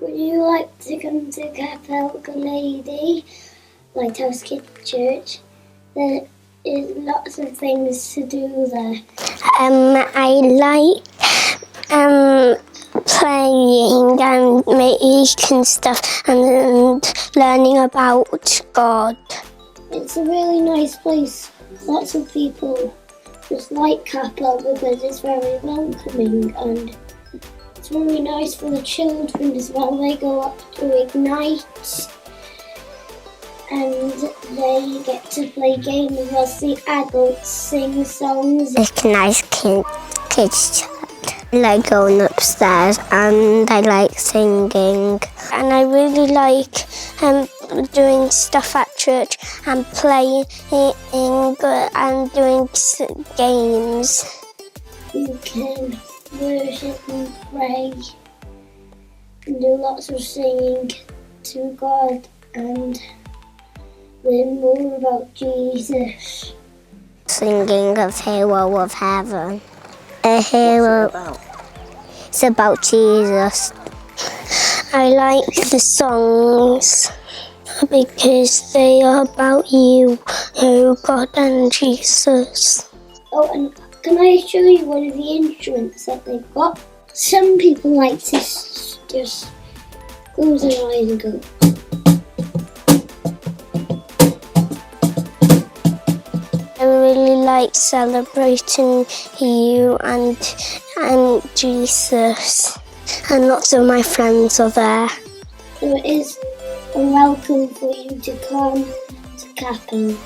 Would you like to come to Capel Lady, Lighthouse Kid Church? There is lots of things to do there. I like playing and making stuff and learning about God. It's a really nice place. Lots of people just like Capel because it's very welcoming, and it's very nice for the children as well. They go up to Ignite and they get to play games whilst the adults sing songs. It's a nice kids chat. I like going upstairs and I like singing. And I really like doing stuff at church and playing and doing games. You can worship and pray and do lots of singing to God and learn more about Jesus. Singing of Hero of Heaven. A hero. It's about Jesus. I like the songs because they are about you, oh God and Jesus. Oh, and can I show you one of the instruments that they've got? Some people like to just close their eyes and go. I really like celebrating you and Jesus, and lots of my friends are there. So it is a welcome for you to come to Capel.